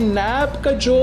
नैब का जो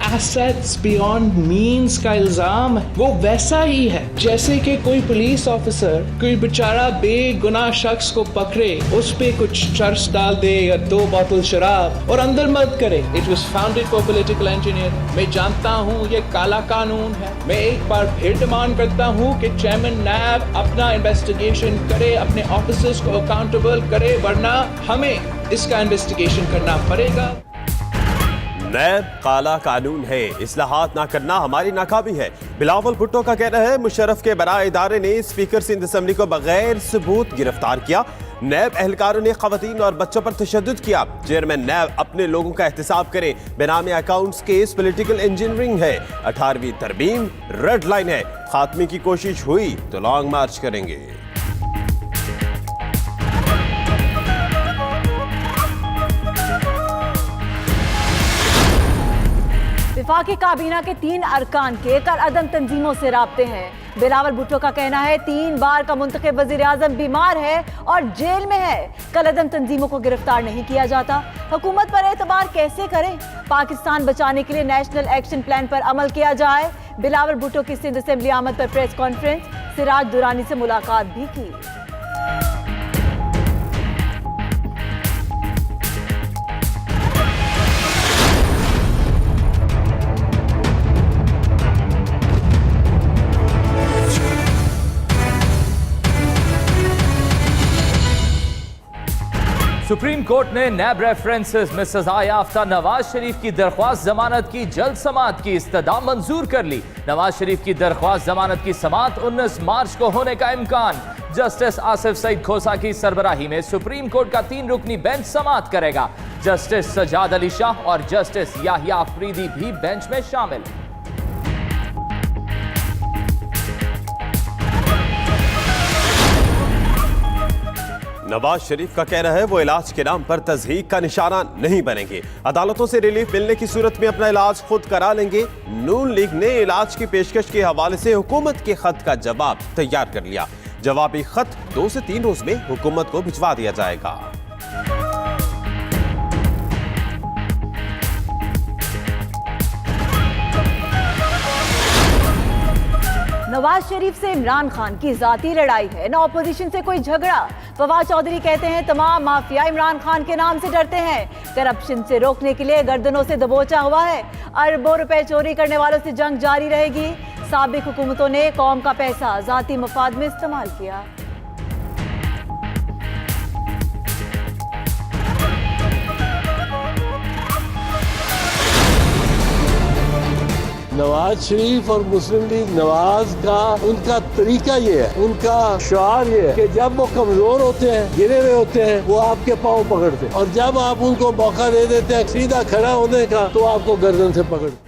assets beyond means का इल्जाम है वो वैसा ही है जैसे कि कोई पुलिस ऑफिसर कोई बेचारा बेगुनाह शख्स को पकड़े, उस पे कुछ चर्च डाल दे या 2 बोतल शराब और अंदर मत करे। It was founded for political engineering. मैं जानता हूँ ये काला कानून है। मैं एक बार फिर डिमांड करता हूँ कि चेयरमैन नैब अपना इन्वेस्टिगेशन करे, अपने ऑफिसर्स को अकाउंटेबल करे, वरना हमें इसका इन्वेस्टिगेशन करना पड़ेगा। नैब काला कानून है, इस्लाहात ना करना हमारी नाकामी है। बिलावल भुट्टो का कहना है मुशर्रफ के बराए इदारे ने स्पीकर सिंध असेंबली को बगैर सबूत गिरफ्तार किया। नैब एहलकारों ने खवातीन और बच्चों पर तशद्दुद किया। चेयरमैन नैब अपने लोगों का एहतसाब करें। बेनामी अकाउंट्स केस पॉलिटिकल इंजीनियरिंग है। 18वीं तरमीम रेड लाइन है। खात्मे की कोशिश हुई तो लॉन्ग मार्च करेंगे। वफाकी काबीना के 3 अरकान के कल-अदम तंजीमों से राब्ते हैं। बिलावल भुट्टो का कहना है 3 बार का मुंतखब वज़ीर आज़म बीमार है और जेल में है। कल-अदम तंजीमों को गिरफ्तार नहीं किया जाता। हुकूमत पर एतबार कैसे करें? पाकिस्तान बचाने के लिए नेशनल एक्शन प्लान पर अमल किया जाए। बिलावल भुट्टो की सिंध असेंबली आमद पर प्रेस कॉन्फ्रेंस, सिराज दुरानी से मुलाकात भी की। सुप्रीम कोर्ट ने नैब रेफरेंसेस में सजा याफ्ता नवाज शरीफ की दरख्वास्त जमानत की जल्द समाअत की इस्तदा मंजूर कर ली। नवाज शरीफ की दरख्वास्त जमानत की समाअत 19 मार्च को होने का इम्कान। जस्टिस आसिफ सईद खोसा की सरबराही में सुप्रीम कोर्ट का 3 रुकनी बेंच समाअत करेगा। जस्टिस सजाद अली शाह और जस्टिस याहिया अफरीदी भी बेंच में शामिल। नवाज शरीफ का कहना है वो इलाज के नाम पर तज़हीक का निशाना नहीं बनेंगे। अदालतों से रिलीफ मिलने की सूरत में अपना इलाज खुद करा लेंगे। नून लीग ने इलाज की पेशकश के हवाले से हुकूमत के खत का जवाब तैयार कर लिया। जवाबी खत 2 से 3 रोज में हुकूमत को भिजवा दिया जाएगा। नवाज शरीफ से इमरान खान की जाती लड़ाई है, ना ऑपोजिशन से कोई झगड़ा। फवाद चौधरी कहते हैं तमाम माफिया इमरान खान के नाम से डरते हैं। करप्शन से रोकने के लिए गर्दनों से दबोचा हुआ है। अरबों रुपए चोरी करने वालों से जंग जारी रहेगी। साबिक हुकूमतों ने कौम का पैसा जाती मफाद में इस्तेमाल किया। नवाज शरीफ और मुस्लिम लीग नवाज का उनका तरीका ये है, उनका शार ये है कि जब वो कमजोर होते हैं, गिरे हुए होते हैं, वो आपके पाँव पकड़ते हैं, और जब आप उनको मौका दे देते हैं सीधा खड़ा होने का तो आपको गर्दन से पकड़ते।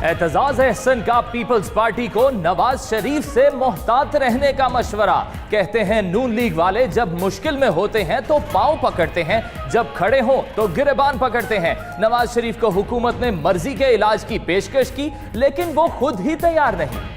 एतजाज अहसन का पीपल्स पार्टी को नवाज शरीफ से मोहतात रहने का मशवरा। कहते हैं नून लीग वाले जब मुश्किल में होते हैं तो पांव पकड़ते हैं, जब खड़े हों तो गिरेबान पकड़ते हैं। नवाज शरीफ को हुकूमत ने मर्जी के इलाज की पेशकश की, लेकिन वो खुद ही तैयार नहीं।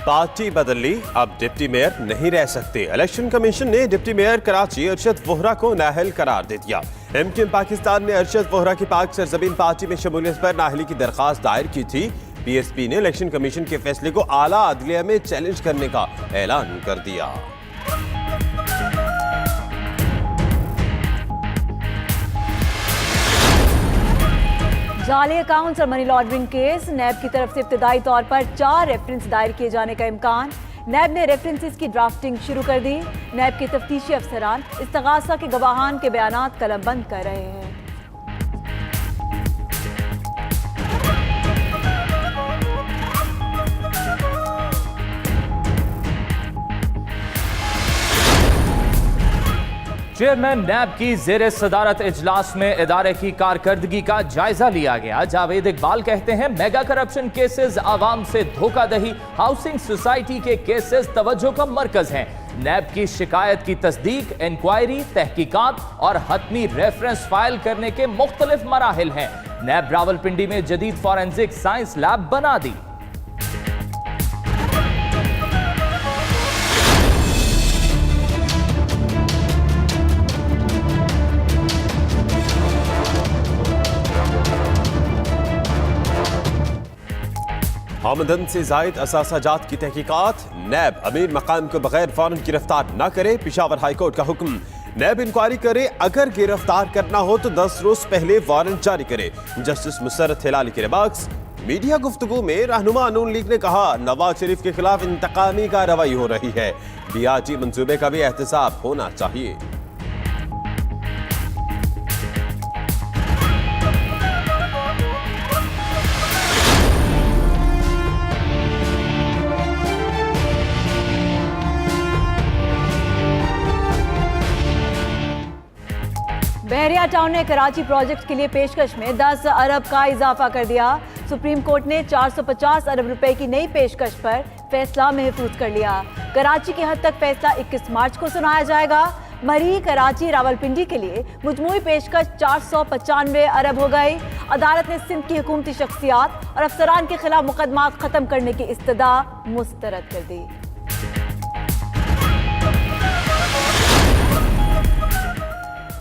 पार्टी बदल ली, अब डिप्टी मेयर नहीं रह सकते। इलेक्शन कमीशन ने डिप्टी मेयर कराची अरशद वोहरा को नाअहल करार दे दिया। एमक्यूएम पाकिस्तान ने अरशद वोहरा की पाक सरजमीन पार्टी में शमूलियत पर नाअहली की दरख्वास्त दायर की थी। पीएसपी ने इलेक्शन कमीशन के फैसले को आला अदलिया में चैलेंज करने का ऐलान कर दिया। जाली अकाउंट्स और मनी लॉन्ड्रिंग केस, नैब की तरफ से इब्तिदाई तौर पर 4 रेफरेंस दायर किए जाने का इम्कान। नैब ने रेफरेंसेस की ड्राफ्टिंग शुरू कर दी। नैब के तफ्तीशी अफसरान इस्तगासा के गवाहान के बयानात कलमबंद कर रहे हैं। चेयरमैन नैब की जेर सदारत इजलास में इदारे की कारकर्दगी का जायजा लिया गया। जावेद इकबाल कहते हैं मेगा करप्शन केसेस, आवाम से धोखाधड़ी, हाउसिंग सोसाइटी के केसेस तवज्जो का मरकज हैं। नैब की शिकायत की तस्दीक, इंक्वायरी, तहकीकात और हतमी रेफरेंस फाइल करने के मुख्तलिफ मराहिल हैं। नैब रावलपिंडी में जदीद फॉरेंसिक साइंस लैब बना दी। आमदन से जायद असासा जात की तहकीकात, नैब अमीर मकाम को बगैर फौरन गिरफ्तार न करे, पेशावर हाईकोर्ट का हुक्म। नैब इंक्वायरी करे, अगर गिरफ्तार करना हो तो 10 रोज पहले वारंट जारी करे। जस्टिस मुसर्रत हिलाली के रिमार्क्स। मीडिया गुफ्तगू में रहनुमा नून लीग ने कहा, नवाज शरीफ के खिलाफ इंतकामी कार्रवाई हो रही है, डीआरजी मंसूबे का भी एहतसाब होना चाहिए। बहरिया टाउन ने कराची प्रोजेक्ट के लिए पेशकश में 10 अरब का इजाफा कर दिया। सुप्रीम कोर्ट ने 450 अरब रुपए की नई पेशकश पर फैसला महफूज कर लिया। कराची की हद तक फैसला 21 मार्च को सुनाया जाएगा। मरी, कराची, रावलपिंडी के लिए मुजमूई पेशकश 495 अरब हो गई। अदालत ने सिंध की हुकूमती शख्सियात और अफसरान के खिलाफ मुकदमात खत्म करने की इस्तदा मुस्तरद कर दी।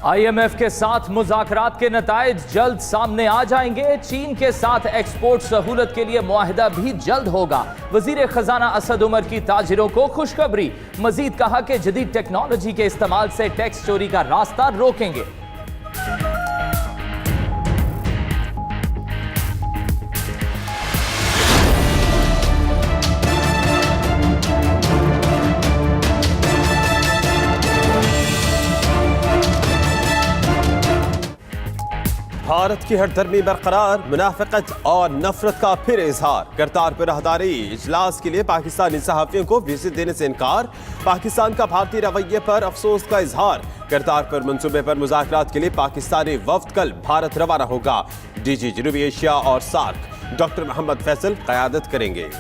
IMF के साथ मुज़ाकरात के नताइज जल्द सामने आ जाएंगे। चीन के साथ एक्सपोर्ट सहूलत के लिए मुआहिदा भी जल्द होगा। वजीर खजाना असद उमर की ताजिरों को खुशखबरी। मजीद कहा कि जदीद टेक्नोलॉजी के इस्तेमाल से टैक्स चोरी का रास्ता रोकेंगे। भारत की हरदर्मी बरकरार, मुनाफिकत और नफरत का फिर इजहार। करतारपुर राहदारी इजलास के लिए पाकिस्तानी सहाफियों को विजिट देने से इनकार। पाकिस्तान का भारतीय रवैये पर अफसोस का इजहार। करतारपुर मंसूबे पर मुज़ाकरात के लिए पाकिस्तानी वफ्द कल भारत रवाना होगा। डीजी जनूबी एशिया और सार्क डॉक्टर मोहम्मद फैसल क़यादत करेंगे।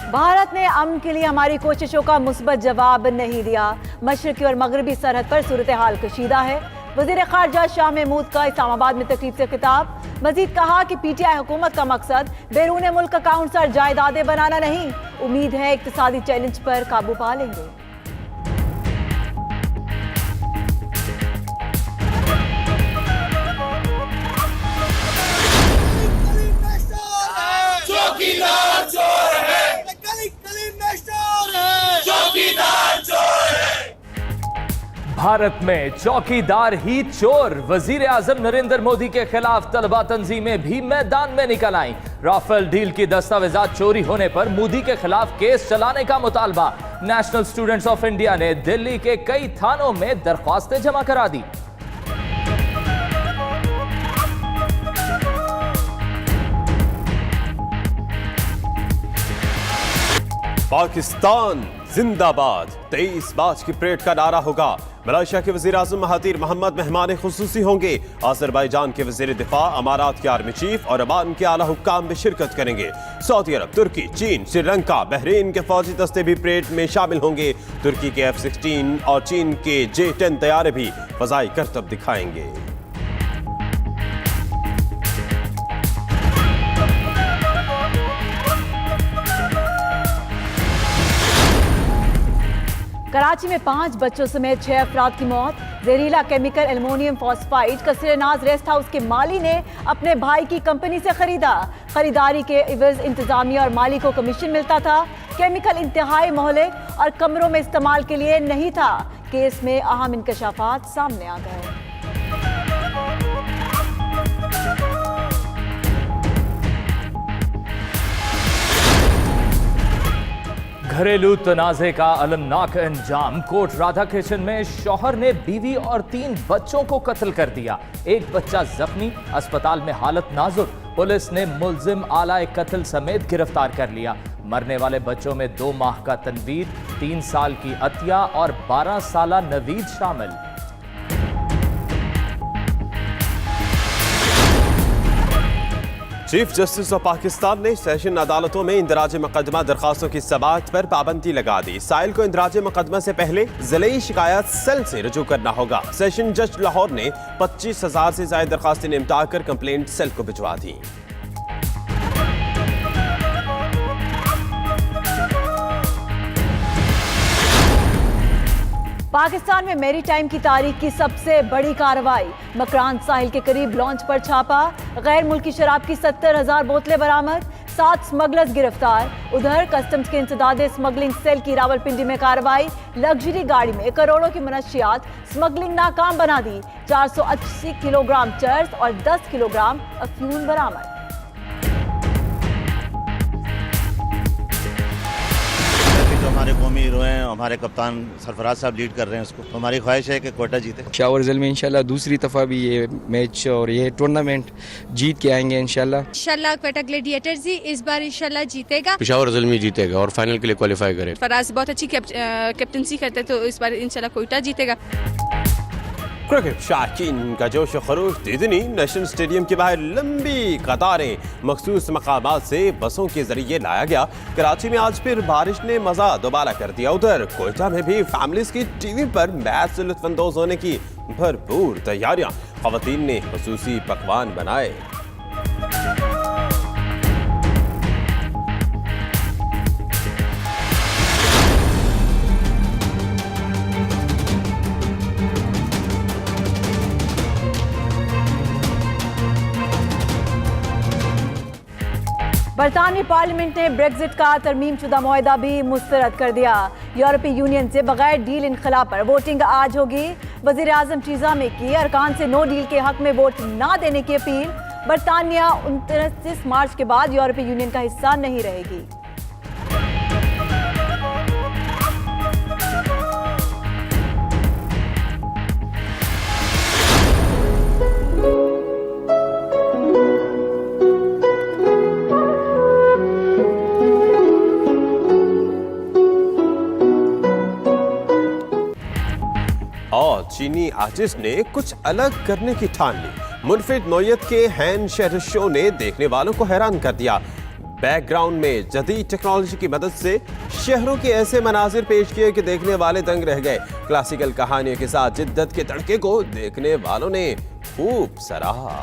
भारत ने अमन के लिए हमारी कोशिशों का मुस्बत जवाब नहीं दिया। मशरकी और मगरबी सरहद पर सूरत हाल कशीदा है। वजीर खारजा शाह महमूद का इस्लामाबाद में तकरीब से खिताब। मजीद कहा कि PTI हुकूमत का मकसद बैरून मुल्क अकाउंट्स और जायदादें बनाना नहीं। उम्मीद है इक्तिसादी चैलेंज पर काबू पा लेंगे। भारत में चौकीदार ही चोर। वजीर आजम नरेंद्र मोदी के खिलाफ तलबा तंजीमें भी मैदान में निकल आईं। राफेल डील की दस्तावेजात चोरी होने पर मोदी के खिलाफ केस चलाने का मुतालबा। नेशनल स्टूडेंट्स ऑफ इंडिया ने दिल्ली के कई थानों में दरख्वास्तें जमा करा दी। पाकिस्तान जिंदाबाद 23 मार्च की परेड का नारा होगा। मलेशिया के वजीर आजम महातीर मोहम्मद मेहमान खुसूसी होंगे। आज़रबाईजान के वजीर दिफा, अमारात के आर्मी चीफ और ओमान के आला हुक्काम भी शिरकत करेंगे। सऊदी अरब, तुर्की, चीन, श्रीलंका, बहरीन के फौजी दस्ते भी परेड में शामिल होंगे। तुर्की के F-16 और चीन के J-10 तैयारे भी फजाई करतब दिखाएंगे। कराची में 5 बच्चों समेत 6 अफराद की मौत। जहरीला केमिकल एल्युमिनियम फॉस्फाइड कसरनाज रेस्ट हाउस के माली ने अपने भाई की कंपनी से खरीदा। खरीदारी के इवज इंतजामिया और माली को कमीशन मिलता था। केमिकल इंतहाई महलिक और कमरों में इस्तेमाल के लिए नहीं था। केस में अहम इंकशाफात सामने आ गए। घरेलू तनाजे का अलमनाक अंजाम। कोट राधाकृष्ण में शौहर ने बीवी और 3 बच्चों को कत्ल कर दिया। एक बच्चा जख्मी, अस्पताल में हालत नाजुक। पुलिस ने मुल्जिम आलाए कत्ल समेत गिरफ्तार कर लिया। मरने वाले बच्चों में 2 माह का तनवीर, 3 साल की अतिया और 12 साला नवीद शामिल। चीफ जस्टिस ऑफ पाकिस्तान ने सेशन अदालतों में इंदराज मुकदमा दरखास्तों की समाअत पर पाबंदी लगा दी। साइल को इंदराज मुकदमा से पहले जिले शिकायत सेल से रजू करना होगा। सेशन जज लाहौर ने 25,000 से ज्यादा दरखास्तें निपटा कर कंप्लेंट सेल को भिजवा दी। पाकिस्तान में मैरी टाइम की तारीख की सबसे बड़ी कार्रवाई, मकरान साहिल के करीब लॉन्च पर छापा, गैर मुल्की शराब की 70,000 बोतलें बरामद, 7 स्मगलर्स गिरफ्तार। उधर कस्टम्स के इंसदादे स्मगलिंग सेल की रावलपिंडी में कार्रवाई, लग्जरी गाड़ी में करोड़ों की मनशियात स्मगलिंग नाकाम बना दी, 480 किलोग्राम चर्स और 10 किलोग्राम अफ्यूम बरामद। जो हमारे कौमी हीरो हैं, हमारे कप्तान सरफराज साहब लीड कर रहे हैं उसको, तो हमारी ख्वाहिश है कि कोटा जीते। पेशावर ज़िले में इंशाल्लाह दूसरी दफ़ा भी ये मैच और ये टूर्नामेंट जीत के आएंगे इंशाल्लाह। क्वेटा ग्लैडिएटर्स ही इस बार इंशाल्लाह जीतेगा। पेशावर ज़िले में जीतेगा और फाइनल के लिए क्वालिफाई करे। फराज बहुत अच्छी कैप्टनसी करते तो इस बार इंशाल्लाह कोटा जीतेगा। क्रिकेट शायकीन का जोश व खरोश दीदनी नेशनल स्टेडियम के बाहर लंबी कतारें मखसूस मकामात से बसों के जरिए लाया गया। कराची में आज फिर बारिश ने मजा दोबारा कर दिया। उधर कोयटा में भी फैमिलीज की टीवी पर मैच से लुत्फानंदोज होने की भरपूर तैयारियां, खवातीन ने खुसूसी पकवान बनाए। बरतानवी पार्लियामेंट ने ब्रेक्जिट का तरमीम शुदा मुआहदा भी मुस्तरद कर दिया। यूरोपीय यूनियन से बगैर डील इनखला पर वोटिंग आज होगी। वजीर आजम टीजा में की अरकान से नो डील के हक में वोट ना देने की अपील। बरतानिया 29 मार्च के बाद यूरोपीय यूनियन का हिस्सा नहीं रहेगी। और चीनी आर्टिस्ट ने कुछ अलग करने की ठान ली। मुनफरिद नौयत के हैंड शहर शो ने देखने वालों को हैरान कर दिया। बैकग्राउंड में जदीद टेक्नोलॉजी की मदद से शहरों के ऐसे मनाजिर पेश किए कि देखने वाले दंग रह गए। क्लासिकल कहानियों के साथ जिद्दत के तड़के को देखने वालों ने खूब सराहा।